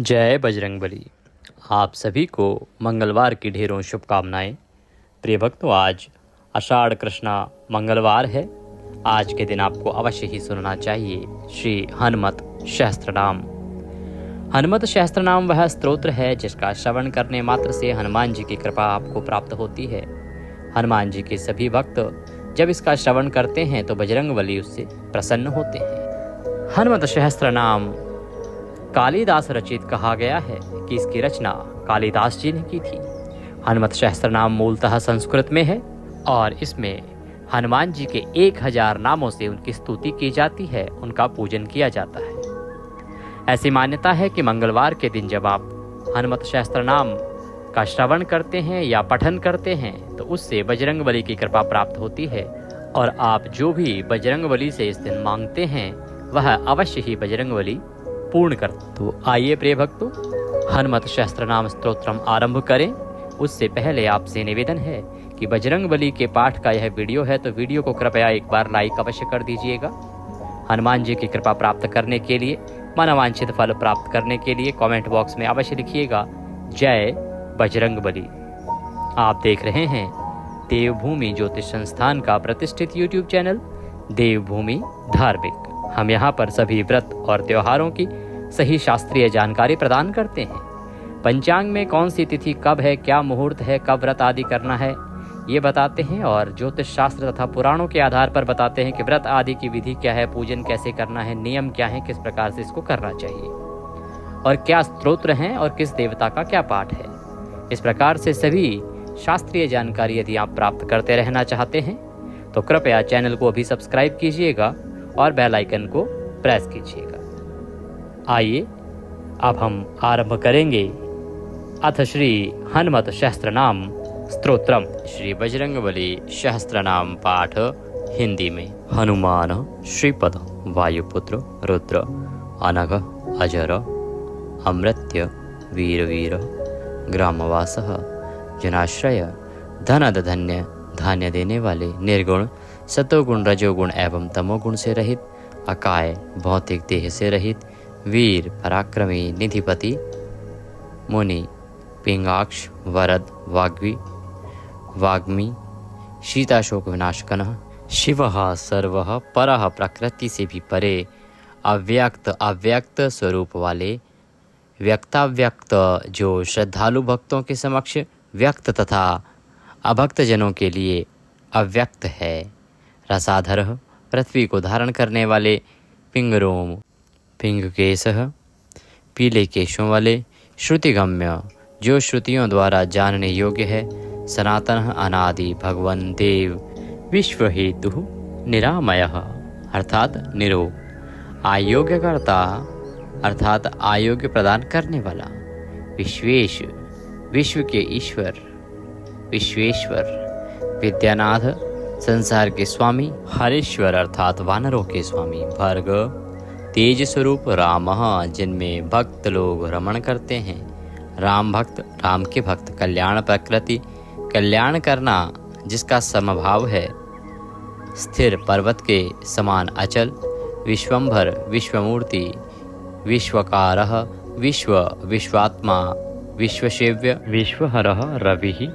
जय बजरंगबली। आप सभी को मंगलवार की ढेरों शुभकामनाएं। प्रिय भक्तों, आज आषाढ़ कृष्णा मंगलवार है। आज के दिन आपको अवश्य ही सुनना चाहिए श्री हनुमत सहस्त्रनाम। हनुमत सहस्त्रनाम वह स्तोत्र है जिसका श्रवण करने मात्र से हनुमान जी की कृपा आपको प्राप्त होती है। हनुमान जी के सभी भक्त जब इसका श्रवण करते हैं तो बजरंगबली उससे प्रसन्न होते हैं। हनुमत सहस्त्रनाम कालिदास रचित कहा गया है कि इसकी रचना कालिदास जी ने की थी। हनुमत सहस्त्रनाम मूलतः संस्कृत में है और इसमें हनुमान जी के 1000 नामों से उनकी स्तुति की जाती है, उनका पूजन किया जाता है। ऐसी मान्यता है कि मंगलवार के दिन जब आप हनुमत सहस्त्रनाम का श्रवण करते हैं या पठन करते हैं तो उससे बजरंगबली की कृपा प्राप्त होती है और आप जो भी बजरंगबली से इस दिन मांगते हैं वह अवश्य ही बजरंगबली पूर्ण कर। तो आइए प्रिय भक्तों, हनुमत सहस्त्रनाम स्तोत्रम आरंभ करें। उससे पहले आपसे निवेदन है कि बजरंगबली के पाठ का यह वीडियो है तो वीडियो को कृपया एक बार लाइक अवश्य कर दीजिएगा। हनुमान जी की कृपा प्राप्त करने के लिए, मनोवांछित फल प्राप्त करने के लिए कमेंट बॉक्स में अवश्य लिखिएगा जय बजरंगबली। आप देख रहे हैं देवभूमि ज्योतिष संस्थान का प्रतिष्ठित यूट्यूब चैनल देवभूमि धार्मिक। हम यहाँ पर सभी व्रत और त्योहारों की सही शास्त्रीय जानकारी प्रदान करते हैं। पंचांग में कौन सी तिथि कब है, क्या मुहूर्त है, कब व्रत आदि करना है, ये बताते हैं और ज्योतिष शास्त्र तथा पुराणों के आधार पर बताते हैं कि व्रत आदि की विधि क्या है, पूजन कैसे करना है, नियम क्या है, किस प्रकार से इसको करना चाहिए और क्या स्तोत्र हैं और किस देवता का क्या पाठ है। इस प्रकार से सभी शास्त्रीय जानकारी यदि आप प्राप्त करते रहना चाहते हैं तो कृपया चैनल को अभी सब्सक्राइब कीजिएगा और बेल आइकन को प्रेस कीजिएगा। आइए अब हम आरंभ करेंगे। अथ श्री हनुमत सहस्त्रनाम स्तोत्रम। श्री बजरंगबली सहस्त्रनाम पाठ हिंदी में। हनुमान श्रीपद वायुपुत्र रुद्र अनघ अजर अमृत्य वीर ग्रामवासः जनाश्रय धनद धन्य धान्य देने वाले, निर्गुण सतोगुण रजोगुण एवं तमोगुण से रहित, अकाय भौतिक देह से रहित, वीर पराक्रमी निधिपति मुनि पिंगाक्ष वरद वाग्मी शीताशोक विनाशकनः, शिवः सर्वः परः प्रकृति से भी परे, अव्यक्त स्वरूप वाले, व्यक्ताव्यक्त जो श्रद्धालु भक्तों के समक्ष व्यक्त तथा अभक्त जनों के लिए अव्यक्त है, रसाधर पृथ्वी को धारण करने वाले, पिंगरोम पिंगकेशः पीले केशों वाले, श्रुतिगम्य जो श्रुतियों द्वारा जानने योग्य है, सनातन अनादि भगवन देव, विश्व हेतु निरामयः अर्थात निरोग, आयोग्यकर्ता अर्थात आयोग्य प्रदान करने वाला, विश्वेश विश्व के ईश्वर विश्वेश्वर, विद्यानाथ संसार के स्वामी, हरेश्वर अर्थात वानरों के स्वामी, भर्ग तेज स्वरूप, राम जिनमें भक्त लोग रमण करते हैं, राम भक्त राम के भक्त, कल्याण प्रकृति कल्याण करना जिसका समभाव है, स्थिर पर्वत के समान अचल, विश्वंभर विश्वमूर्ति, विश्वकारः विश्वात्मा, विश्वसेव्य विश्वहरः रविः,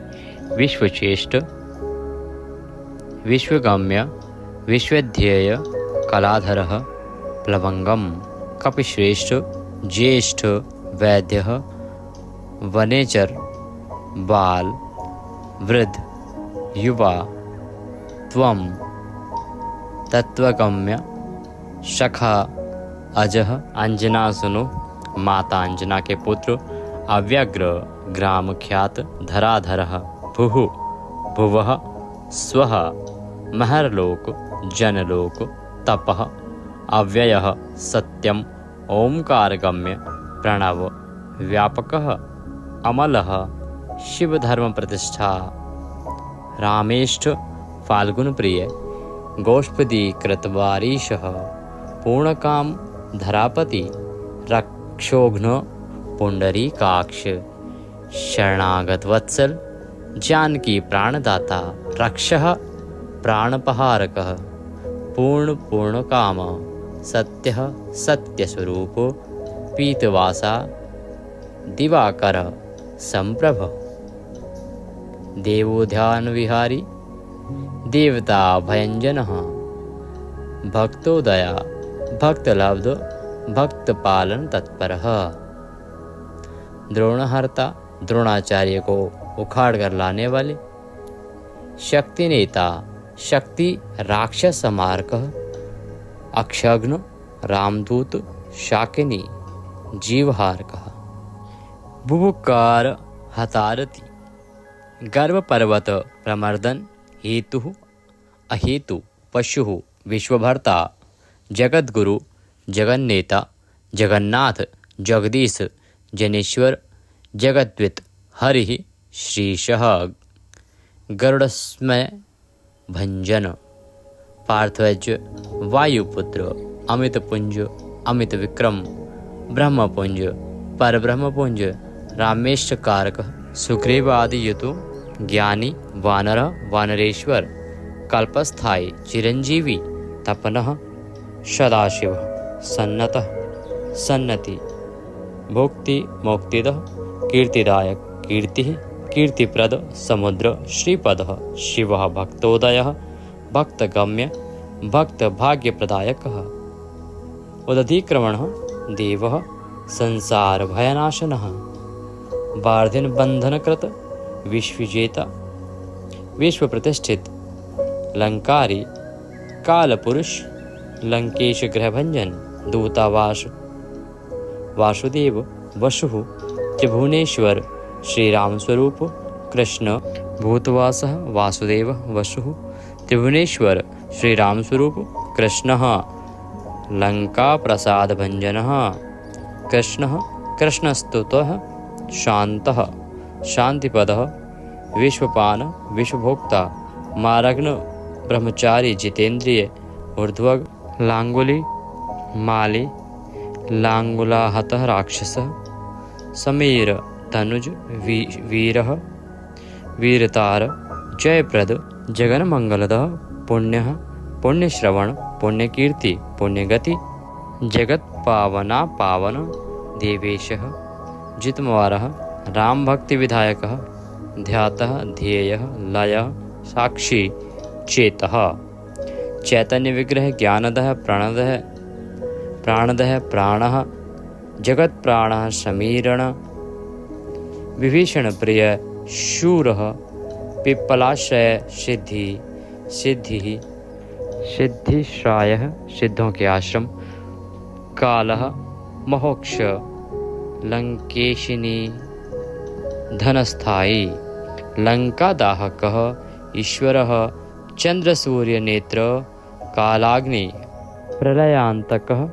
विश्वचेष्ट विश्वगम्य विश्वध्येय, कलाधरः प्लवंगम, कपिश्रेष्ठ ज्येष्ठ, वैद्यः वनेचर, बाल वृद्ध युवा, त्वं तत्वगम्य, शखा अजः अंजना सुनो, माता अंजना के पुत्र, अव्यग्र ग्राम ख्यात, धराधरः भुः भुवः, स्वः महरलोक जनलोक, तपः अव्ययः सत्यम, ओंकारगम्य प्रणव, व्यापकः अमलः, शिव धर्म प्रतिष्ठा, रामेष्ठ फाल्गुन प्रिय, गोष्पदी कृतवारीशः, पूर्णकाम धरापति, रक्षोघ्न पुंडरीकाक्ष, शरणागत वत्सल, जानकी प्राणदाता, रक्षः प्राणपहारकः, पूर्ण काम, सत्यः सत्यस्वरूपो, पीतवासा दिवाकर संप्रभ। देवो ध्यान विहारी देवता भयंजनः। भक्तोदया भक्तलब्ध भक्तपालन तत्परः। द्रोणहर्ता द्रोणाचार्य को उखाड़ कर लाने वाले। शक्ति नेता शक्ति राक्षस समारकः। अक्षघ्न रामदूत शाकिनी जीवहारकः। बुभुकार हतारति गर्भ पर्वत प्रमर्दन हेतु अहेतु पशु विश्वभर्ता जगद्गुरु जगन्नेता जगन्नाथ जगदीश जनेश्वर जगद्वित हरिः श्रीशः। गरुड़स्मय भंजन पार्थवज वायुपुत्र अमितपुंज अमित विक्रम ब्रह्मपुंज परब्रह्मपुंज रामेश कारक सुग्रीव आदि युतु ज्ञानी वानर वानरेश्वर कल्पस्थायी चिरंजीवी तपनः सदाशिव सन्नतः सन्नति भुक्ति मुक्तिदः कीर्तिदायक कीर्तिः कीर्तिप्रद समुद्र श्रीपदः शिवः भक्तोदयः भक्तगम्य भक्तभाग्यप्रदायकः उदधिक्रमणः देवः संसारभयनाशनः वार्धिनबन्धनकृत विश्वविजेता विश्वप्रतिष्ठित लंकारी कालपुरुष लंकेश गृहभंजन दूतावास वासुदेव वसुः त्रिभुवनेश्वर श्रीराम स्वरूप कृष्ण भूतवासः वासुदेव वसुः त्रिभुवनेश्वर श्रीराम स्वरूप कृष्णः लंका प्रसाद भंजनः कृष्णः कृष्णस्तुतः शान्तः शांतिपदः विश्वपान विश्वभोक्ता मारग्न ब्रह्मचारी जितेंद्रिय ऊर्ध्वग लांगुली माली लांगुलाहतः राक्षसः समीर तनुज वीरः वीरतार जयप्रद जगन्मंगलदः पुण्यः पुण्यश्रवण पुण्यकीर्ति पुण्यगति जगत पावना पावन देवेशः जितमवारः राम भक्ति विधायकः ध्यातः ध्येयः लयः साक्षी चेतः चैतन्य विग्रह ज्ञानदः प्राणदः प्राणदः प्राणः जगत प्राणः समीरण विभीषण प्रिय शूरः पिप्पलाश्रय सिद्धि सिद्धि सिद्धिश्रायः सिद्धों के आश्रम कालः महोक्ष लंकेशिनी धनस्थायी लंकादाहकः ईश्वरः चंद्रसूर्यनेत्र कालाग्नि प्रलयांतकः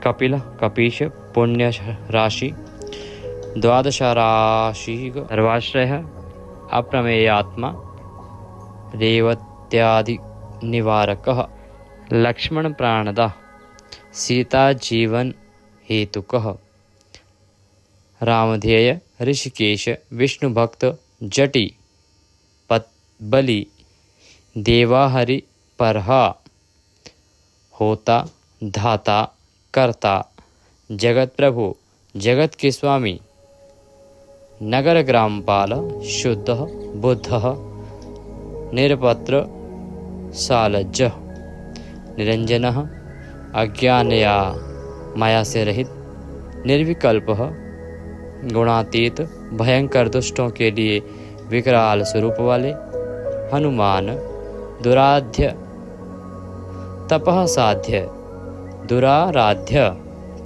कपिलः कपीश पुण्यराशि द्वादशराशि सर्वाश्रयः अप्रमेयात्मा रेवत्यादि निवारकः लक्ष्मण प्राणदा सीता जीवन हेतुकः रामध्येय ऋषिकेश विष्णुभक्त जटि बलि देवाहरि परहा होता धाता कर्ता जगत प्रभु जगत के स्वामी नगर ग्रामपाल शुद्ध बुद्ध निरपत्र सालज्ज निरंजन अज्ञानया माया से रहित निर्विकल्प गुणातीत भयंकर दुष्टों के लिए विकराल स्वरूप वाले हनुमान दुराध्य तपः साध्य दुराराध्य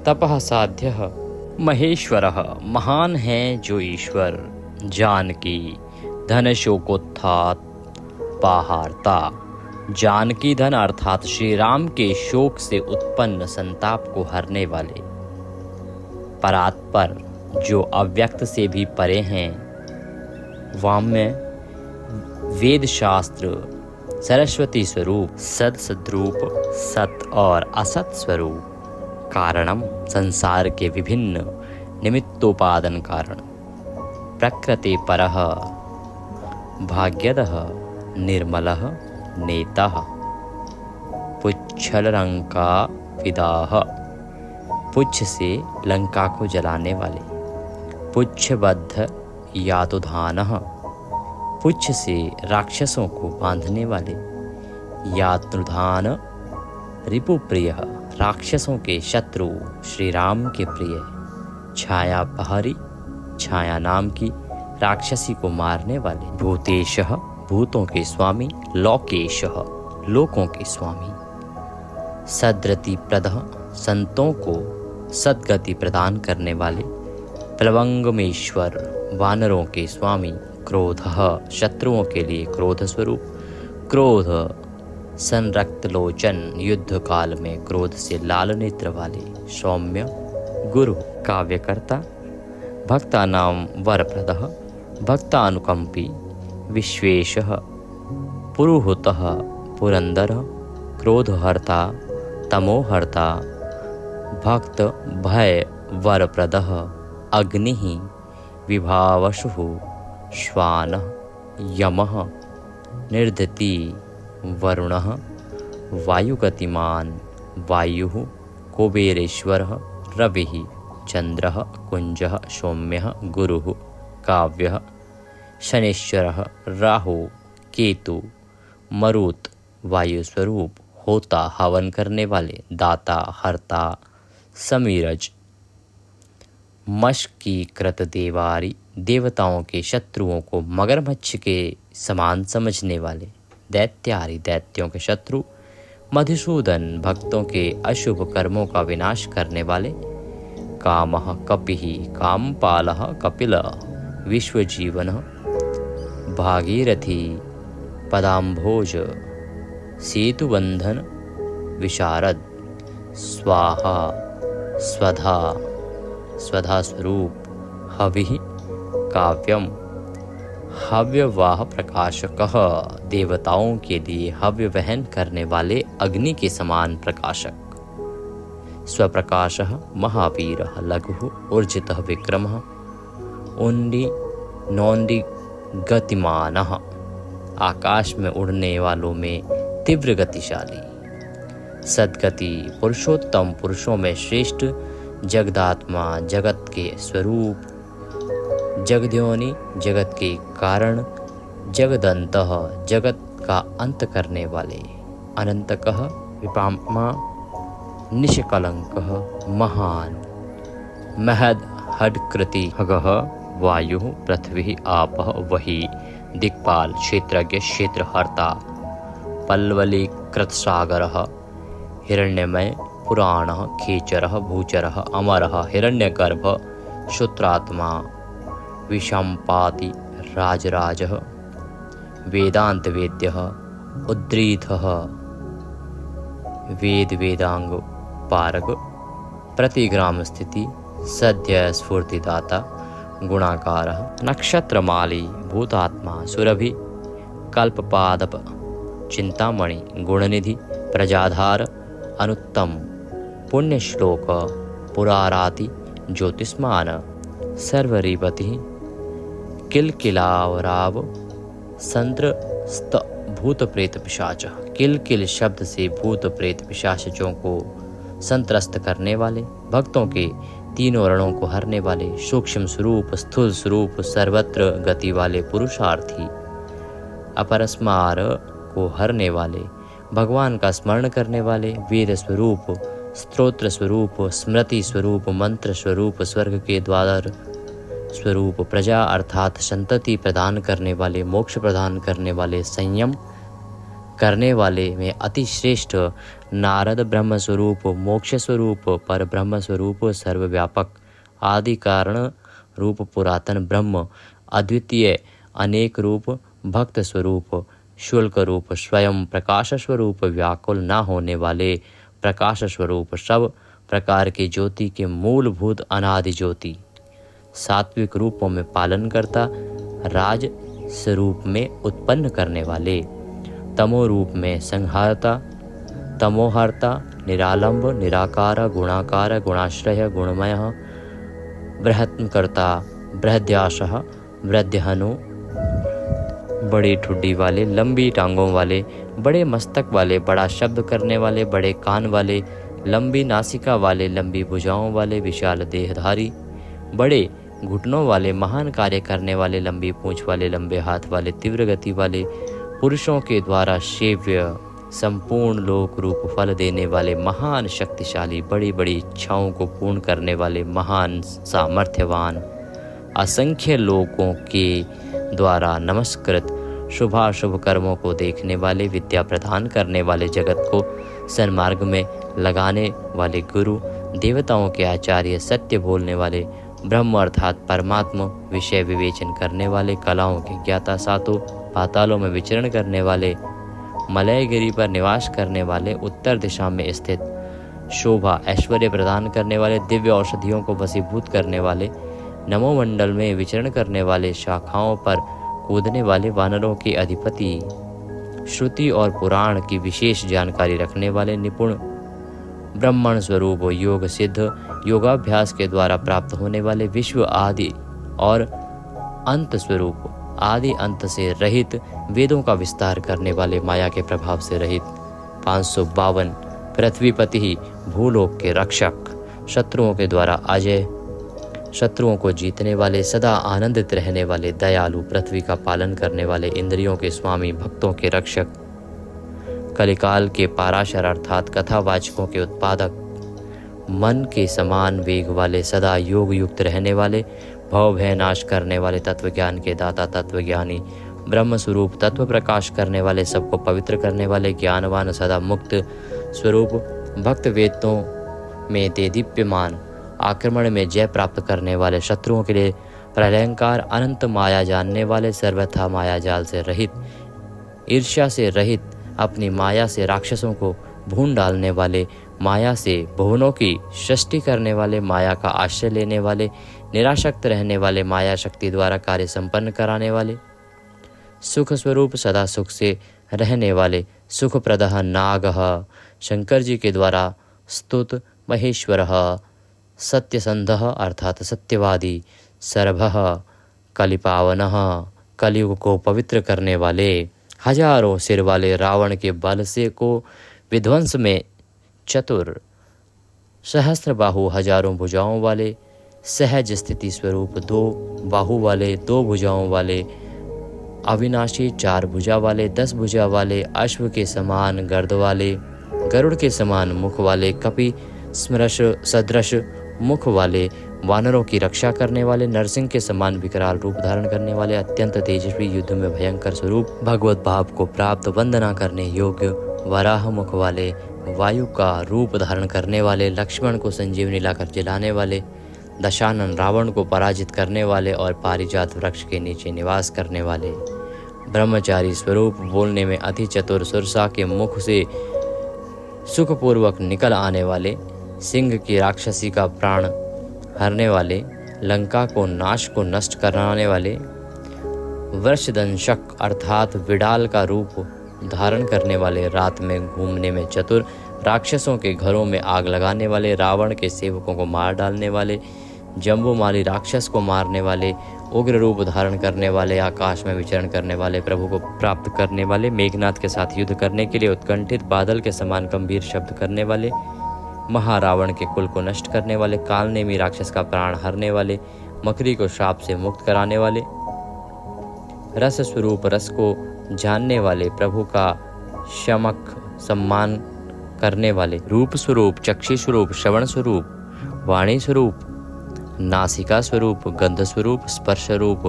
तपः साध्य महेश्वरः महान है जो ईश्वर जानकी धन शोकोत्थात पाहारता जानकी धन अर्थात श्री राम के शोक से उत्पन्न संताप को हरने वाले परात्पर जो अव्यक्त से भी परे हैं वाम्य वेद शास्त्र सरस्वती स्वरूप सद सद्रूप सत और असत स्वरूप कारणम संसार के विभिन्न निमित्तोपादन कारण प्रकृति परः भाग्यदः निर्मलः नेता पुच्छल लंका विदाह पुच्छ से लंका को जलाने वाले पुच्छबद्ध यातुधानः, पुच्छ से राक्षसों को बांधने वाले। यातुधान रिपुप्रिय, राक्षसों के शत्रु श्री राम के प्रिय। छायापहरी, छाया नाम की राक्षसी को मारने वाले। भूतेशः, भूतों के स्वामी। लोकेशः, लोकों के स्वामी। सद्रति प्रदः, संतों को सद्गति प्रदान करने वाले। प्लवंगमेश्वर, वानरों के स्वामी। क्रोधः, शत्रुओं के लिए क्रोध स्वरूप। क्रोध संरक्त लोचन, युद्ध काल में क्रोध से लाल नेत्र वाले। सौम्य, गुरु। काव्यकर्ता, भक्तानां वरप्रदः, भक्तानुकंपी। विश्वेशः, पुरुहूतः, पुरंदरः। क्रोधहर्ता, तमोहर्ता। भक्त भय वरप्रदः, अग्निः। विभावशुः, श्वानः। यमः, निर्दति वरुणः। वायुगतिमान, वायुः। कुबेरेश्वरः, रविः। चंद्रः, कुंजः। सौम्यः, गुरुः। काव्यः, शनेश्वरः। राहु, केतु। मरुत्, वायुस्वरूप। होता, हवन करने वाले। दाता, हर्ता। समीरज, मशकीकृत देवारी, देवताओं के शत्रुओं को मगरमच्छ के समान समझने वाले। दैत्यारी, दैत्यों के शत्रु। मधुसूदन, भक्तों के अशुभ कर्मों का विनाश करने वाले। कामः, कपिः। कामपालः, कपिलः। विश्वजीवनः। भागीरथी, पदाम्भोज। सेतुबंधन, विशारद। स्वाहा, स्वधा, स्वधा स्वरूप। हविः, काव्यम। हव्यवाह प्रकाशकः, देवताओं के लिए हव्य वहन करने वाले अग्नि के समान प्रकाशक। स्वप्रकाशः, महावीरः। लघुः, ऊर्जितः, विक्रमः। उन्डी नौंडी गतिमानः, आकाश में उड़ने वालों में तीव्र गतिशाली। सद्गति, पुरुषोत्तम, पुरुषों में श्रेष्ठ। जगदात्मा, जगत के स्वरूप। जगद्योनि, जगत के कारण। जगदन्तः, जगत का अंत करने वाले। अनंतकः, विपामा। निष्कलंकः, महान। महद, हडकृति। खगः, वायुः। पृथ्वी, आपः। वही, दिक्पाल, क्षेत्रज्ञ, क्षेत्रहर्ता। पल्वलीकृतसागरः, हिरण्यमय। पुराणः, खेचरः। भूचरः, अमरः। हिरण्यगर्भ, श्रुत्रात्मा। विषम्पाति, राजराजः। वेदांत वेद्यः, उद्रीतः। वेद वेदांग पारग। प्रतिग्राम स्थिति। सद्य स्फूर्तिदाता। गुणाकारः। नक्षत्रमाली, भूतात्मा। सुरभि, कल्पपादप। चिंतामणि, गुणनिधि। प्रजाधार, अनुत्तम। पुण्यश्लोक, पुराराति। ज्योतिष्मान, सर्वरीपति। किलकिलावराव, संत्रस्त। भूत प्रेत पिशाच, किल शब्द से भूत प्रेत पिशाचों को संत्रस्त करने वाले। भक्तों के तीनों रणों को हरने वाले। सूक्ष्म स्वरूप, स्थूल स्वरूप, सर्वत्र गति वाले पुरुषार्थी। अपरस्मार को हरने वाले, भगवान का स्मरण करने वाले। वेद स्वरूप, स्तोत्र स्वरूप, स्मृति स्वरूप, मंत्र स्वरूप, स्वर्ग के द्वार स्वरूप। प्रजा अर्थात संतति प्रदान करने वाले, मोक्ष प्रदान करने वाले, संयम करने वाले में अति श्रेष्ठ। नारद, ब्रह्म स्वरूप, मोक्ष स्वरूप, पर ब्रह्म स्वरूप, सर्वव्यापक, आदि कारण रूप, पुरातन ब्रह्म, अद्वितीय, अनेक रूप, भक्त स्वरूप, शुल्क रूप, स्वयं प्रकाश स्वरूप, व्याकुल न होने वाले, प्रकाश स्वरूप, सब प्रकार के ज्योति के मूलभूत अनादि ज्योति। सात्विक रूपों में पालन करता, राज स्वरूप में उत्पन्न करने वाले, तमो रूप में संहारता, तमोहर्ता, निरालंब, निराकार, गुणाकार, गुणाश्रय, गुणमय, बृहत्कर्ता, बृहद्याशः, वृद्धहनु, बड़ी ठुड्डी वाले, लंबी टांगों वाले, बड़े मस्तक वाले, बड़ा शब्द करने वाले, बड़े कान वाले, लंबी नासिका वाले, लंबी भुजाओं वाले, विशाल देहधारी, बड़े घुटनों वाले, महान कार्य करने वाले, लंबी पूंछ वाले, लंबे हाथ वाले, तीव्र गति वाले, पुरुषों के द्वारा सेव्य, संपूर्ण लोक रूप फल देने वाले, महान शक्तिशाली, बड़ी बड़ी इच्छाओं को पूर्ण करने वाले, महान सामर्थ्यवान, असंख्य लोगों के द्वारा नमस्कृत, शुभाशुभ कर्मों को देखने वाले, विद्या प्रदान करने वाले, जगत को सन्मार्ग में लगाने वाले गुरु, देवताओं के आचार्य, सत्य बोलने वाले, ब्रह्म अर्थात परमात्मा, विषय विवेचन करने वाले, कलाओं के ज्ञाता, सातों पातालों में विचरण करने वाले, मलयगिरी पर निवास करने वाले, उत्तर दिशा में स्थित, शोभा ऐश्वर्य प्रदान करने वाले, दिव्य औषधियों को वशीभूत करने वाले, नमोमंडल में विचरण करने वाले, शाखाओं पर कूदने वाले, वानरों के अधिपति, श्रुति और पुराण की विशेष जानकारी रखने वाले, निपुण ब्रह्मण स्वरूप, योग सिद्ध, योगाभ्यास के द्वारा प्राप्त होने वाले, विश्व आदि और अंत स्वरूप, आदि अंत से रहित, वेदों का विस्तार करने वाले, माया के प्रभाव से रहित, 552 पृथ्वीपति, भूलोक के रक्षक, शत्रुओं के द्वारा अजय, शत्रुओं को जीतने वाले, सदा आनंदित रहने वाले, दयालु, पृथ्वी का पालन करने वाले, इंद्रियों के स्वामी, भक्तों के रक्षक, कलिकाल के पाराशर अर्थात कथावाचकों के उत्पादक, मन के समान वेग वाले, सदा योग युक्त रहने वाले, भव भय नाश करने वाले, तत्व ज्ञान के दाता, तत्वज्ञानी, ब्रह्म स्वरूप, तत्व प्रकाश करने वाले, सबको पवित्र करने वाले, ज्ञानवान, सदा मुक्त स्वरूप, भक्त, वेदों में देदीप्यमान, आक्रमण में जय प्राप्त करने वाले, शत्रुओं के लिए प्रलयंकार, अनंत माया जानने वाले, सर्वथा माया जाल से रहित, ईर्ष्या से रहित, अपनी माया से राक्षसों को भून डालने वाले, माया से भुवनों की सृष्टि करने वाले, माया का आश्रय लेने वाले, निराशक्त रहने वाले, माया शक्ति द्वारा कार्य संपन्न कराने वाले, सुख स्वरूप, सदा सुख से रहने वाले, सुख प्रदः नागः, शंकर जी के द्वारा स्तुत, महेश्वरः, सत्यसंधः अर्थात सत्यवादी, सर्वः कलिपावनः, कलियुग को पवित्र करने वाले, हजारों सिर वाले, रावण के बल से को विध्वंस में चतुर, सहस्त्र बाहु, हजारों भुजाओं वाले, सहज स्थिति स्वरूप, 2 बाहु वाले, 2 भुजाओं वाले, अविनाशी, 4 भुजा वाले, 10 भुजा वाले, अश्व के समान गर्द वाले, गरुड़ के समान मुख वाले, कपि स्मृश सदृश मुख वाले, वानरों की रक्षा करने वाले, नरसिंह के समान विकराल रूप धारण करने वाले, अत्यंत तेजस्वी, युद्ध में भयंकर स्वरूप, भगवत भाव को प्राप्त, वंदना करने योग्य, वराह मुख वाले, वायु का रूप धारण करने वाले, लक्ष्मण को संजीवनी लाकर जलाने वाले, दशानन, रावण को पराजित करने वाले और पारिजात वृक्ष के नीचे निवास करने वाले, ब्रह्मचारी स्वरूप, बोलने में अति चतुर, सुरसा के मुख से सुखपूर्वक निकल आने वाले, सिंह की राक्षसी का प्राण हरने वाले, लंका को नाश को नष्ट कराने वाले, वृषदंशक अर्थात विडाल का रूप धारण करने वाले, रात में घूमने में चतुर, राक्षसों के घरों में आग लगाने वाले, रावण के सेवकों को मार डालने वाले, जम्बूमाली राक्षस को मारने वाले, उग्र रूप धारण करने वाले, आकाश में विचरण करने वाले, प्रभु को प्राप्त करने वाले, मेघनाथ के साथ युद्ध करने के लिए उत्कंठित, बादल के समान गंभीर शब्द करने वाले, महारावण के कुल को नष्ट करने वाले, कालनेमी राक्षस का प्राण हरने वाले, मकरी को श्राप से मुक्त कराने वाले, रस स्वरूप, रस को जानने वाले, प्रभु का शमक सम्मान करने वाले, रूप स्वरूप, चक्षु स्वरूप, श्रवण स्वरूप, वाणी स्वरूप, नासिका स्वरूप, गंध स्वरूप, स्पर्श रूप,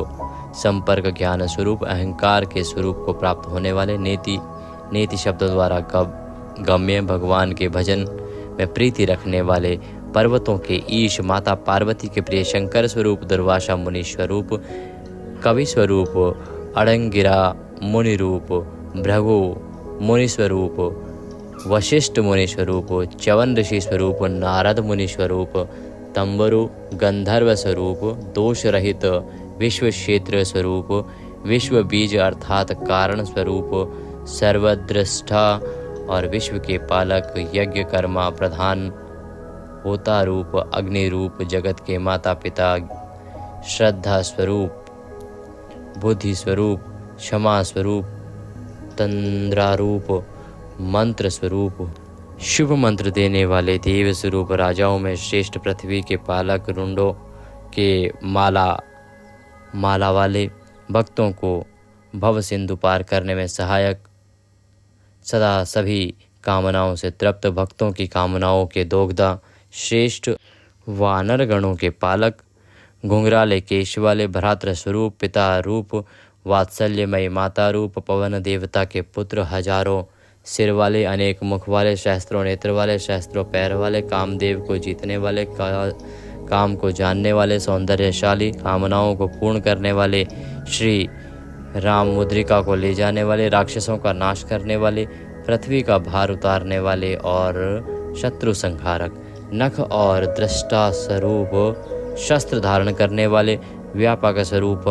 संपर्क ज्ञान स्वरूप, अहंकार के स्वरूप को प्राप्त होने वाले, नेति शब्द द्वारा गम्य, भगवान के भजन में प्रीति रखने वाले, पर्वतों के ईश, माता पार्वती के प्रिय, शंकर स्वरूप, दुर्वासा मुनि स्वरूप, कवि स्वरूप, अड़ंगिरा मुनि रूप, भृगु मुनि स्वरूप, वशिष्ठ मुनि स्वरूप, च्यवन ऋषि स्वरूप, नारद मुनि स्वरूप, तंबरु गंधर्व स्वरूप, दोष रहित विश्व क्षेत्र स्वरूप, विश्व बीज अर्थात कारण स्वरूप, सर्वदृष्टा और विश्व के पालक, यज्ञ कर्मा प्रधान, होता रूप, अग्नि रूप, जगत के माता पिता, श्रद्धा स्वरूप, बुद्धि स्वरूप, क्षमा स्वरूप, तंद्रारूप, मंत्र स्वरूप, शुभ मंत्र देने वाले, देव स्वरूप, राजाओं में श्रेष्ठ, पृथ्वी के पालक, रुंडों के माला वाले, भक्तों को भव सिंधु पार करने में सहायक, सदा सभी कामनाओं से तृप्त, भक्तों की कामनाओं के दोगदा, श्रेष्ठ वानर गणों के पालक, घुंघराले केश वाले, भ्रातृ स्वरूप, पिता रूप, वात्सल्यमयी माता रूप, पवन देवता के पुत्र, हजारों सिर वाले, अनेक मुख वाले, सहस्त्रों नेत्र वाले, सहस्त्रों पैर वाले, कामदेव को जीतने वाले, काम को जानने वाले, सौंदर्यशाली, कामनाओं को पूर्ण करने वाले, श्री राम मुद्रिका को ले जाने वाले, राक्षसों का नाश करने वाले, पृथ्वी का भार उतारने वाले और शत्रु संहारक, नख और दृष्टा स्वरूप, शस्त्र धारण करने वाले, व्यापक स्वरूप,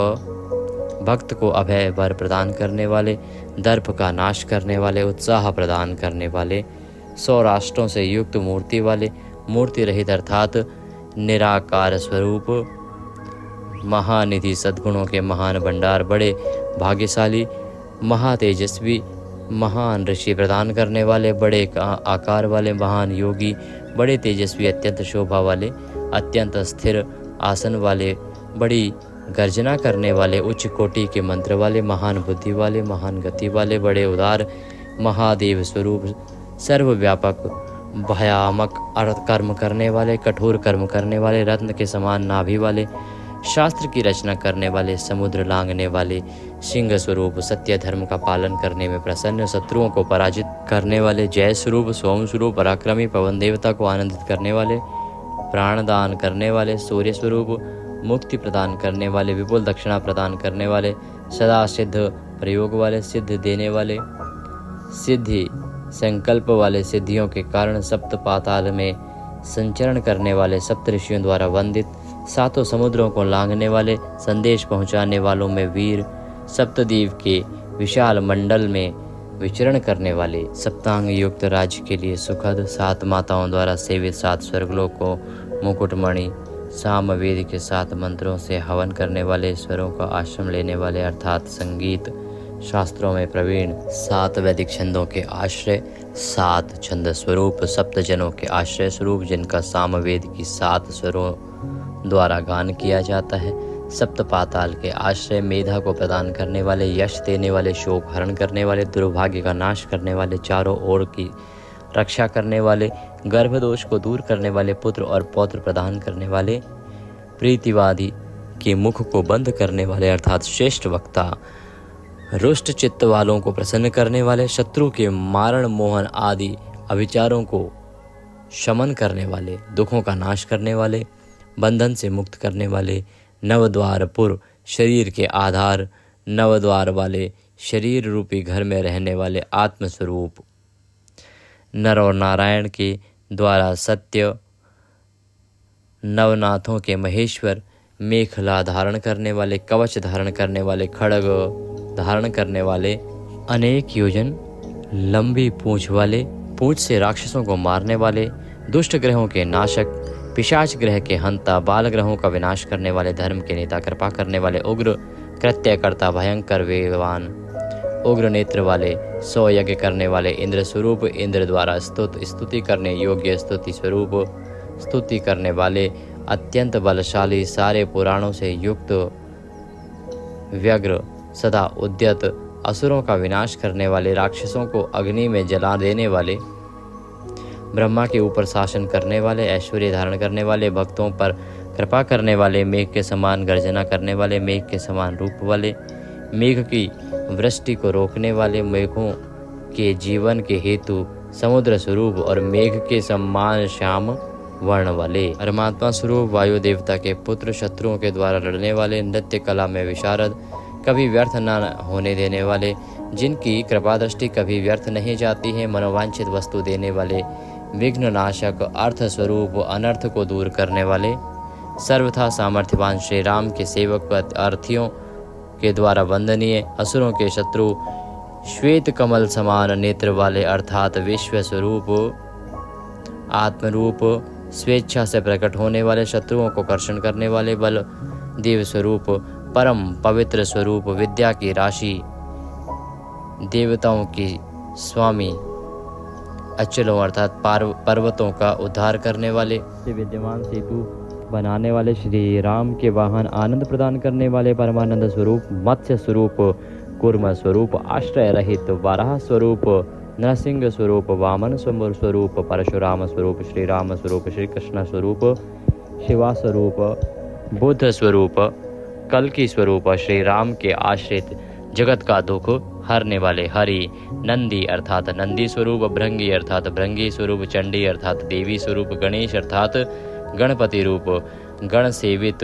भक्त को अभय वर प्रदान करने वाले, दर्प का नाश करने वाले, उत्साह प्रदान करने वाले, 100 राष्ट्रों से युक्त मूर्ति वाले, मूर्ति रहित अर्थात निराकार स्वरूप, महानिधि, सद्गुणों के महान भंडार, बड़े भाग्यशाली, महातेजस्वी, महान ऋषि प्रदान करने वाले, बड़े आकार वाले, महान योगी, बड़े तेजस्वी, अत्यंत शोभा वाले, अत्यंत स्थिर आसन वाले, बड़ी गर्जना करने वाले, उच्च कोटि के मंत्र वाले, महान बुद्धि वाले, महान गति वाले, बड़े उदार, महादेव स्वरूप, सर्वव्यापक, भयामक कर्म करने वाले, कठोर कर्म करने वाले, रत्न के समान नाभि वाले, शास्त्र की रचना करने वाले, समुद्र लांघने वाले, सिंह स्वरूप, सत्य धर्म का पालन करने में प्रसन्न, शत्रुओं को पराजित करने वाले, जय स्वरूप, सोम स्वरूप, पराक्रमी, पवन देवता को आनंदित करने वाले, प्राण दान करने वाले, सूर्य स्वरूप, मुक्ति प्रदान करने वाले, विपुल दक्षिणा प्रदान करने वाले, सदा सिद्ध प्रयोग वाले, सिद्ध देने वाले, सिद्धि संकल्प वाले, सिद्धियों के कारण सप्त पाताल में संचरण करने वाले, सप्त ऋषियों द्वारा वंदित, सातों समुद्रों को लांघने वाले, संदेश पहुंचाने वालों में वीर, सप्तद्वीप के विशाल मंडल में विचरण करने वाले, सप्तांग युक्त राज्य के लिए सुखद, 7 माताओं द्वारा सेवित, 7 स्वर्गलोकों को मुकुटमणि, सामवेद के 7 मंत्रों से हवन करने वाले, ईश्वरों का आश्रम लेने वाले अर्थात संगीत शास्त्रों में प्रवीण, 7 वैदिक छंदों के आश्रय, 7 छंद स्वरूप, सप्त जनों के आश्रय स्वरूप, जिनका सामवेद की 7 स्वरों द्वारा गान किया जाता है, सप्त पाताल के आश्रय, मेधा को प्रदान करने वाले, यश देने वाले, शोक हरण करने वाले, दुर्भाग्य का नाश करने वाले, चारों ओर की रक्षा करने वाले, गर्भदोष को दूर करने वाले, पुत्र और पौत्र प्रदान करने वाले, प्रीतिवादी के मुख को बंद करने वाले अर्थात श्रेष्ठ वक्ता, रुष्ट चित्त वालों को प्रसन्न करने वाले, शत्रु के मारण मोहन आदि अविचारों को शमन करने वाले, दुखों का नाश करने वाले, बंधन से मुक्त करने वाले, नवद्वारपुर शरीर के आधार, नवद्वार वाले, शरीर रूपी घर में रहने वाले, आत्मस्वरूप, नर और नारायण के द्वारा सत्य, नवनाथों के महेश्वर, मेखला धारण करने वाले, कवच धारण करने वाले, खड्ग धारण करने वाले, अनेक योजन लंबी पूंछ वाले, पूंछ से राक्षसों को मारने वाले, दुष्ट ग्रहों के नाशक, पिशाच ग्रह के हंता, बाल ग्रहों का विनाश करने वाले, धर्म के नेता, कृपा करने वाले, उग्र कृत्यकर्ता, भयंकर वेगवान, उग्र नेत्र वाले, 100 यज्ञ करने वाले, इंद्र स्वरूप, इंद्र द्वारा स्तुति करने योग्य, स्तुति स्वरूप, स्तुति करने वाले, अत्यंत बलशाली, सारे पुराणों से युक्त, व्यग्र, सदा उद्यत, असुरों का विनाश करने वाले, राक्षसों को अग्नि में जला देने वाले, ब्रह्मा के ऊपर शासन करने वाले, ऐश्वर्य धारण करने वाले, भक्तों पर कृपा करने वाले, मेघ के समान गर्जना करने वाले, मेघ के समान रूप वाले, मेघ की वृष्टि को रोकने वाले, मेघों के जीवन के हेतु समुद्र स्वरूप और मेघ के समान श्याम वर्ण वाले, परमात्मा स्वरूप, वायु देवता के पुत्र, शत्रुओं के द्वारा लड़ने वाले, नृत्य कला में विशारद, कभी व्यर्थ न होने देने वाले, जिनकी कृपा दृष्टि कभी व्यर्थ नहीं जाती है, मनोवांछित वस्तु देने वाले, विघ्न नाशक, अर्थ स्वरूप, अनर्थ को दूर करने वाले, सर्वथा सामर्थ्यवान, श्री राम के सेवक, अर्थियों के द्वारा वंदनीय, असुरों के शत्रु, श्वेत कमल समान नेत्र वाले अर्थात विश्व स्वरूप, आत्मरूप, स्वेच्छा से प्रकट होने वाले, शत्रुओं को कर्षण करने वाले, बल देव स्वरूप, परम पवित्र स्वरूप, विद्या की राशि, देवताओं की स्वामी, अचलों अर्थात पर्वतों का उद्धार करने वाले, विद्यमान सेतु, बनाने वाले, श्री राम के वाहन, आनंद प्रदान करने वाले, परमानंद स्वरूप, मत्स्य स्वरूप, कूर्म स्वरूप, आश्रय रहित, वाराह स्वरूप, नरसिंह स्वरूप, वामन स्वरूप, परशुराम स्वरूप, श्री राम स्वरूप, श्री कृष्ण स्वरूप, शिवा स्वरूप, बुद्ध स्वरूप, कल्कि स्वरूप, श्री राम के आश्रित, जगत का दुख हरने वाले, हरि, नंदी अर्थात नंदी स्वरूप, भृंगी अर्थात भृंगी स्वरूप, चंडी अर्थात देवी स्वरूप, गणेश अर्थात गणपति रूप, गण सेवित,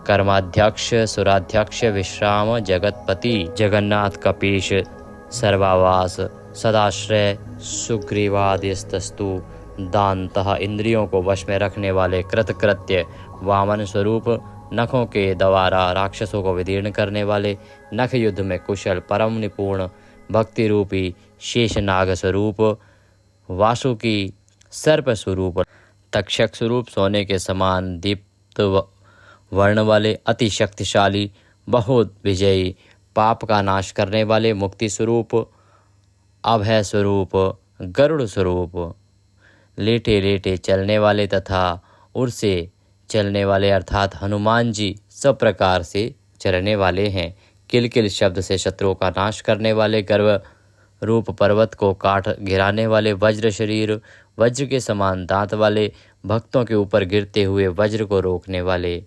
कर्माध्यक्ष, सुराध्यक्ष, विश्राम, जगतपति, जगन्नाथ, कपीश, सर्वावास, सदाश्रय, सुग्रीवादिस्तस्तु, दानतः, इंद्रियों को वश में रखने वाले, कृतकृत्य, वामन स्वरूप, नखों के द्वारा राक्षसों को विदीर्ण करने वाले, नख युद्ध में कुशल, परम निपुण, भक्ति रूपी, शेषनाग स्वरूप, वासुकी, सर्प स्वरूप, तक्षक स्वरूप, सोने के समान दीप्त वर्ण वाले, अति शक्तिशाली, बहुत विजयी, पाप का नाश करने वाले, मुक्ति स्वरूप, अभय स्वरूप, गरुड़ स्वरूप, लेटे लेटे चलने वाले तथा उड़ से चलने वाले अर्थात हनुमान जी सब प्रकार से चलने वाले हैं। किलकिल शब्द से शत्रुओं का नाश करने वाले, गर्व रूप पर्वत को काट गिराने वाले, वज्र शरीर, वज्र के समान दांत वाले, भक्तों के ऊपर गिरते हुए वज्र को रोकने वाले,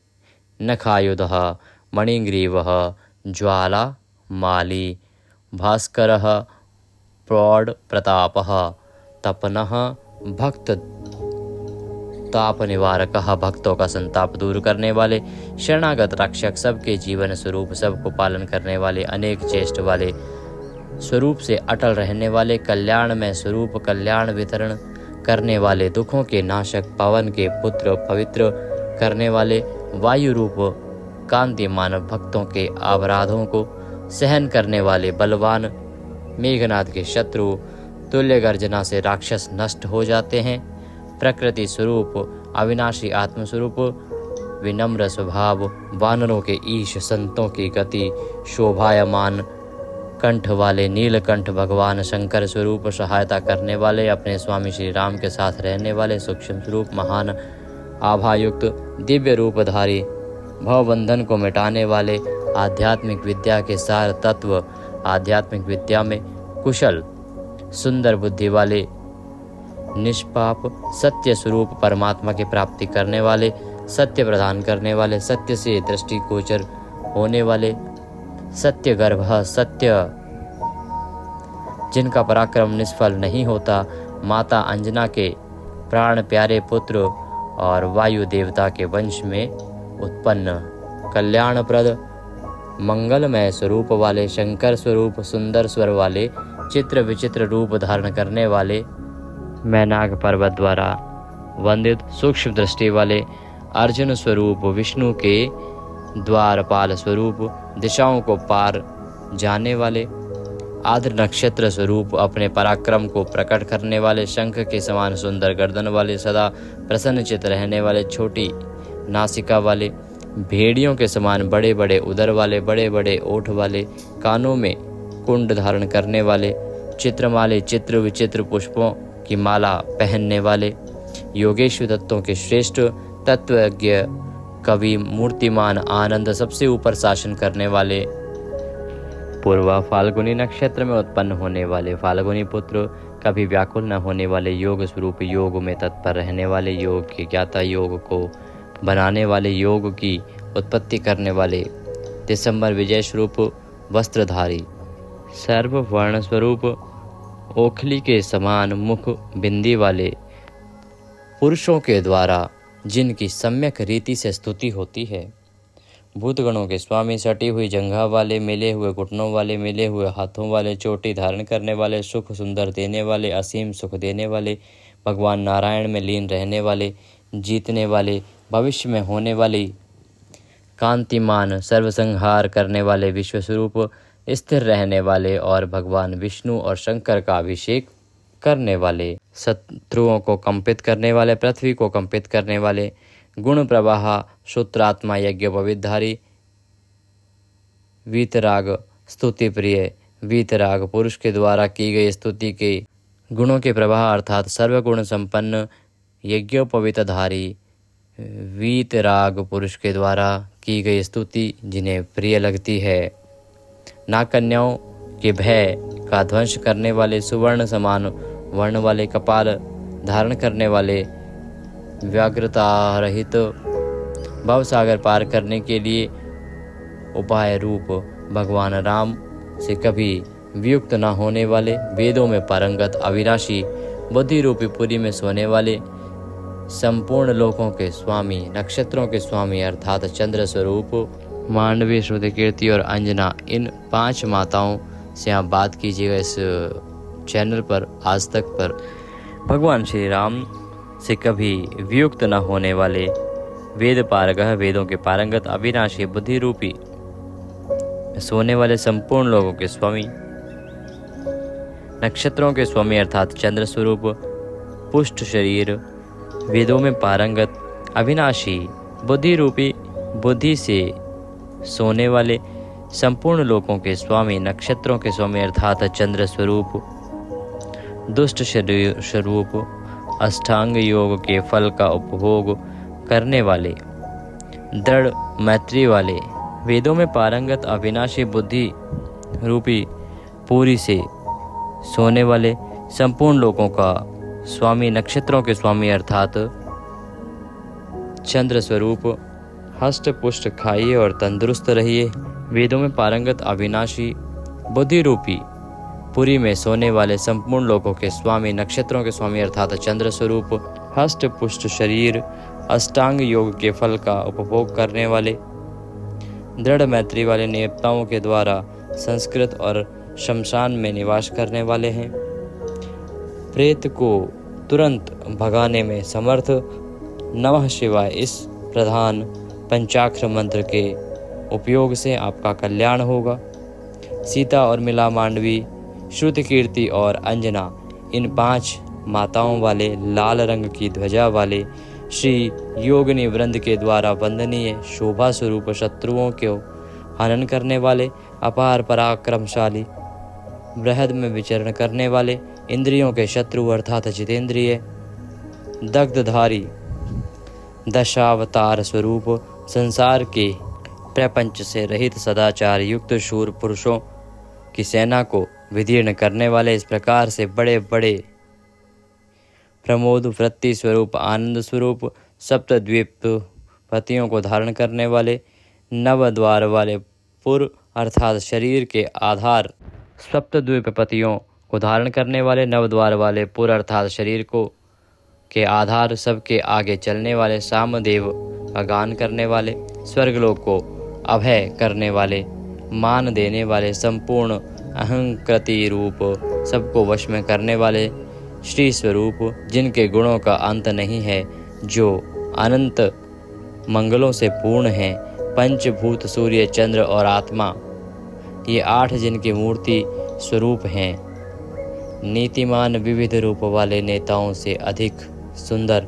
नखायुधः, मणिग्रीवः, ज्वाला माली, भास्करः, प्रौढ़ प्रतापः, तपनः, भक्त ताप निवारकः, भक्तों का संताप दूर करने वाले, शरणागत रक्षक, सबके जीवन स्वरूप, सबको पालन करने वाले, अनेक चेष्ट वाले, स्वरूप से अटल रहने वाले, कल्याण में स्वरूप, कल्याण वितरण करने वाले, दुखों के नाशक, पवन के पुत्र, पवित्र करने वाले, वायु रूप, कांतिमान, भक्तों के अपराधों को सहन करने वाले, बलवान, मेघनाद के शत्रु, तुल्य गर्जना से राक्षस नष्ट हो जाते हैं, प्रकृति स्वरूप, अविनाशी आत्मस्वरूप, विनम्र स्वभाव, वानरों के ईश, संतों की गति, शोभायमान कंठ वाले, नीलकंठ, भगवान शंकर स्वरूप, सहायता करने वाले, अपने स्वामी श्री राम के साथ रहने वाले, सूक्ष्म स्वरूप, महान आभायुक्त, दिव्य रूपधारी, भवबंधन को मिटाने वाले, आध्यात्मिक विद्या के सार तत्व, आध्यात्मिक विद्या में कुशल, सुंदर बुद्धि वाले, निष्पाप, सत्य स्वरूप, परमात्मा की प्राप्ति करने वाले, सत्य प्रदान करने वाले, सत्य से दृष्टिगोचर होने वाले, सत्य गर्भ, सत्य जिनका पराक्रम निष्फल नहीं होता, माता अंजना के प्राण प्यारे पुत्र और वायु देवता के वंश में उत्पन्न, कल्याणप्रद, मंगलमय स्वरूप वाले, शंकर स्वरूप, सुंदर स्वर वाले, चित्र विचित्र रूप धारण करने वाले, मैनाक पर्वत द्वारा वंदित, सूक्ष्म दृष्टि वाले, अर्जुन स्वरूप, विष्णु के द्वारपाल स्वरूप, दिशाओं को पार जाने वाले, आद्र नक्षत्र स्वरूप, अपने पराक्रम को प्रकट करने वाले, शंख के समान सुंदर गर्दन वाले, सदा प्रसन्नचित रहने वाले, छोटी नासिका वाले, भेड़ियों के समान बड़े बड़े उदर वाले, बड़े बड़े ओठ वाले, कानों में कुंड धारण करने वाले, चित्रमाले, चित्र विचित्र पुष्पों की माला पहनने वाले, योगेश्वर तत्वों के श्रेष्ठ, तत्वज्ञ, कवि, मूर्तिमान, आनंद, सबसे ऊपर शासन करने वाले, पूर्वा फाल्गुनी नक्षत्र में उत्पन्न होने वाले, फाल्गुनी पुत्र, कभी व्याकुल न होने वाले, योग स्वरूप, योग में तत्पर रहने वाले, योग के ज्ञाता, योग को बनाने वाले, योग की उत्पत्ति करने वाले, दिसंबर विजय स्वरूप, वस्त्रधारी, सर्व वर्ण स्वरूप, ओखली के समान मुख बिंदी वाले, पुरुषों के द्वारा जिनकी सम्यक रीति से स्तुति होती है, भूतगणों के स्वामी, सटी हुई जंघा वाले, मिले हुए घुटनों वाले, मिले हुए हाथों वाले, चोटी धारण करने वाले, सुख सुंदर देने वाले, असीम सुख देने वाले, भगवान नारायण में लीन रहने वाले, जीतने वाले, भविष्य में होने वाली, कांतिमान, सर्वसंहार करने वाले, विश्वस्वरूप, स्थिर रहने वाले और भगवान विष्णु और शंकर का अभिषेक करने वाले, शत्रुओं को कंपित करने वाले, पृथ्वी को कंपित करने वाले, गुण प्रवाह, सूत्रात्मा, यज्ञ पवित्रधारी, वीतराग, स्तुति प्रिय, वीतराग, पुरुष के द्वारा की गई स्तुति के गुणों के प्रवाह अर्थात सर्वगुण संपन्न, यज्ञोपवीतधारी, वीतराग पुरुष के द्वारा की गई स्तुति जिन्हें प्रिय लगती है। नागकन्याओं के भय का ध्वंस करने वाले, सुवर्ण समान वर्ण वाले, कपाल धारण करने वाले, व्यग्रता रहित, भवसागर पार करने के लिए उपाय रूप भगवान राम से कभी वियुक्त न होने वाले, वेदों में पारंगत, अविनाशी, बुद्धि रूपी पुरी में सोने वाले, संपूर्ण लोकों के स्वामी, नक्षत्रों के स्वामी अर्थात चंद्र स्वरूप मांडवी, श्रुति कीर्ति और अंजना, इन 5 माताओं से आप बात कीजिएगा इस चैनल पर, आज तक पर। भगवान श्री राम से कभी वियुक्त न होने वाले, वेद पारगह, वेदों के पारंगत, अविनाशी, बुद्धि रूपी सोने वाले, संपूर्ण लोगों के स्वामी, नक्षत्रों के स्वामी अर्थात चंद्र स्वरूप, पुष्ट शरीर, वेदों में पारंगत, अविनाशी, बुद्धि रूपी, बुद्धि से सोने वाले, संपूर्ण लोकों के स्वामी, नक्षत्रों के स्वामी अर्थात चंद्र स्वरूप, दुष्ट शरीर स्वरूप, अष्टांग योग के फल का उपभोग करने वाले, दृढ़ मैत्री वाले, वेदों में पारंगत, अविनाशी, बुद्धि रूपी पूरी से सोने वाले, संपूर्ण लोकों का स्वामी, नक्षत्रों के स्वामी अर्थात चंद्र स्वरूप, हष्ट पुष्ट खाइए और तंदुरुस्त रहिए, वेदों में पारंगत, अविनाशी, बुद्धि रूपी पुरी में सोने वाले, संपूर्ण लोकों के स्वामी, नक्षत्रों के स्वामी अर्थात चंद्र स्वरूप, हष्ट पुष्ट शरीर, अष्टांग योग के फल का उपभोग करने वाले, दृढ़ मैत्री वाले, नियताओं के द्वारा संस्कृत और शमशान में निवास करने वाले हैं, प्रेत को तुरंत भगाने में समर्थ, नमः शिवाय इस प्रधान पंचाक्षर मंत्र के उपयोग से आपका कल्याण होगा। सीता और मिला, मांडवी, श्रुति कीर्ति और अंजना, इन 5 माताओं वाले, लाल रंग की ध्वजा वाले, श्री योगिनी वृंद के द्वारा वंदनीय, शोभा स्वरूप, शत्रुओं को हनन करने वाले, अपार पराक्रमशाली, बृहद में विचरण करने वाले, इंद्रियों के शत्रु अर्थात जितेंद्रिय, दग्धधारी, दशावतार स्वरूप, संसार के प्रपंच से रहित, सदाचार युक्त शूर पुरुषों की सेना को विदीर्ण करने वाले, इस प्रकार से बड़े बड़े प्रमोद वृत्ति स्वरूप, आनंद स्वरूप, सप्तद्वीप पतियों को धारण करने वाले, नव द्वार वाले पुर अर्थात शरीर के आधार, सप्तद्वीप पतियों को धारण करने वाले, नव द्वार वाले पुर अर्थात शरीर को के आधार, सबके आगे चलने वाले, सामदेव का गान करने वाले, स्वर्गलोक को अभय करने वाले, मान देने वाले, संपूर्ण अहंकृति रूप, सबको वश में करने वाले, श्री स्वरूप, जिनके गुणों का अंत नहीं है, जो अनंत मंगलों से पूर्ण हैं, पंचभूत, सूर्य, चंद्र और आत्मा, ये 8 जिनकी मूर्ति स्वरूप हैं, नीतिमान, विविध रूप वाले, नेताओं से अधिक सुंदर,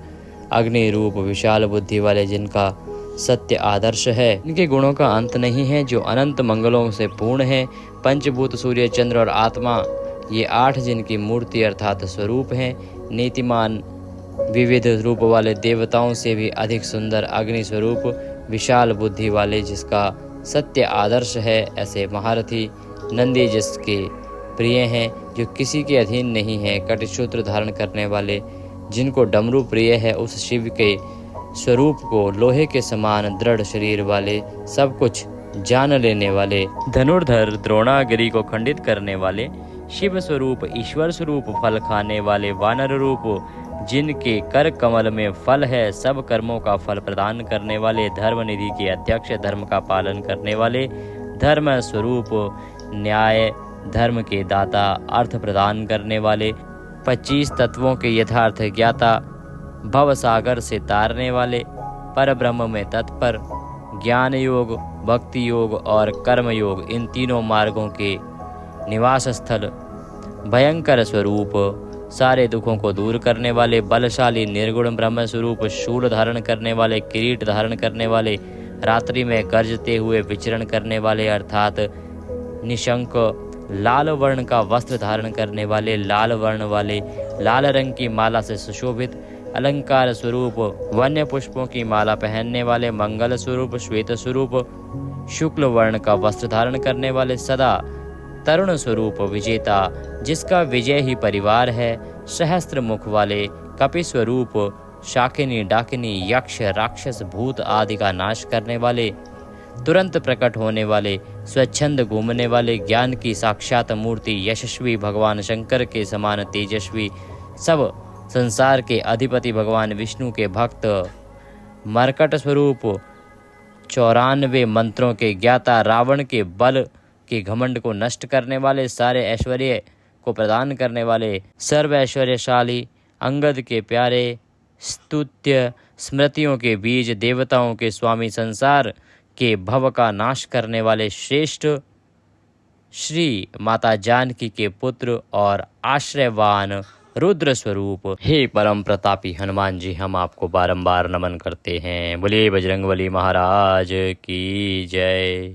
अग्नि रूप, विशाल बुद्धि वाले, जिनका सत्य आदर्श है, इनके गुणों का अंत नहीं है, जो अनंत मंगलों से पूर्ण है, पंचभूत, सूर्य, चंद्र और आत्मा, ये 8 जिनकी मूर्ति अर्थात स्वरूप हैं, नीतिमान, विविध रूप वाले, देवताओं से भी अधिक सुंदर, अग्नि स्वरूप, विशाल बुद्धि वाले, जिसका सत्य आदर्श है, ऐसे महारथी नंदी जिसके प्रिय हैं, जो किसी के अधीन नहीं है, कटिसूत्र धारण करने वाले, जिनको डमरू प्रिय है, उस शिव के स्वरूप को, लोहे के समान दृढ़ शरीर वाले, सब कुछ जान लेने वाले, धनुर्धर, द्रोणागिरी को खंडित करने वाले, शिव स्वरूप, ईश्वर स्वरूप, फल खाने वाले, वानर रूप, जिनके कर कमल में फल है, सब कर्मों का फल प्रदान करने वाले, धर्म निधि के अध्यक्ष, धर्म का पालन करने वाले, धर्म स्वरूप, न्याय धर्म के दाता, अर्थ प्रदान करने वाले, 25 तत्वों के यथार्थ ज्ञाता, भव सागर से तारने वाले, पर ब्रह्म में तत्पर, ज्ञान योग, भक्ति योग और कर्म योग, इन तीनों मार्गों के निवास स्थल, भयंकर स्वरूप, सारे दुखों को दूर करने वाले, बलशाली, निर्गुण ब्रह्म स्वरूप, शूल धारण करने वाले, किरीट धारण करने वाले, रात्रि में गर्जते हुए विचरण करने वाले अर्थात निशंक, लाल वर्ण का वस्त्र धारण करने वाले, लाल वर्ण वाले, लाल रंग की माला से सुशोभित, अलंकार स्वरूप वन्य पुष्पों की माला पहनने वाले, मंगल स्वरूप श्वेत स्वरूप शुक्ल वर्ण का वस्त्र धारण करने वाले, सदा तरुण स्वरूप विजेता जिसका विजय ही परिवार है, सहस्त्र मुख वाले कपि स्वरूप शाकिनी डाकिनी यक्ष राक्षस भूत आदि का नाश करने वाले, तुरंत प्रकट होने वाले, स्वच्छंद घूमने वाले, ज्ञान की साक्षात मूर्ति, यशस्वी भगवान शंकर के समान तेजस्वी, सब संसार के अधिपति भगवान विष्णु के भक्त, मरकट स्वरूप 94 मंत्रों के ज्ञाता, रावण के बल के घमंड को नष्ट करने वाले, सारे ऐश्वर्य को प्रदान करने वाले, सर्व ऐश्वर्यशाली, अंगद के प्यारे, स्तुत्य स्मृतियों के बीज, देवताओं के स्वामी, संसार के भव का नाश करने वाले, श्रेष्ठ श्री माता जानकी के पुत्र और आश्रयवान रुद्र स्वरूप, हे परम प्रतापी हनुमान जी, हम आपको बारंबार नमन करते हैं। बोलिए बजरंगबली महाराज की जय।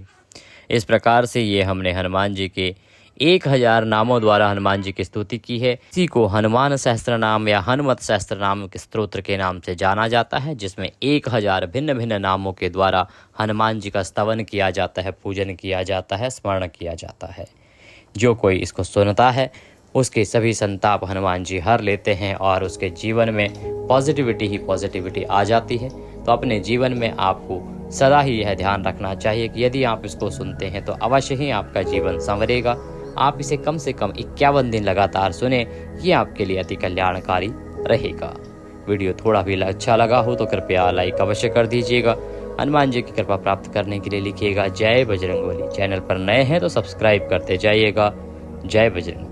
इस प्रकार से ये हमने हनुमान जी के 1000 नामों द्वारा हनुमान जी की स्तुति की है। इसी को हनुमान सहस्त्र नाम या हनुमत सहस्त्र नाम के स्तोत्र के नाम से जाना जाता है, जिसमें 1000 भिन्न भिन्न नामों के द्वारा हनुमान जी का स्तवन किया जाता है, पूजन किया जाता है, स्मरण किया जाता है। जो कोई इसको सुनता है उसके सभी संताप हनुमान जी हर लेते हैं और उसके जीवन में पॉजिटिविटी ही पॉजिटिविटी आ जाती है। तो अपने जीवन में आपको सदा ही यह ध्यान रखना चाहिए कि यदि आप इसको सुनते हैं तो अवश्य ही आपका जीवन संवरेगा। आप इसे कम से कम 51 दिन लगातार सुने, ये आपके लिए अति कल्याणकारी रहेगा। वीडियो थोड़ा भी अच्छा लगा हो तो कृपया लाइक अवश्य कर दीजिएगा। हनुमान जी की कृपा प्राप्त करने के लिए लिखिएगा जय बजरंगबली। चैनल पर नए हैं तो सब्सक्राइब करते जाइएगा। जय बजरंग।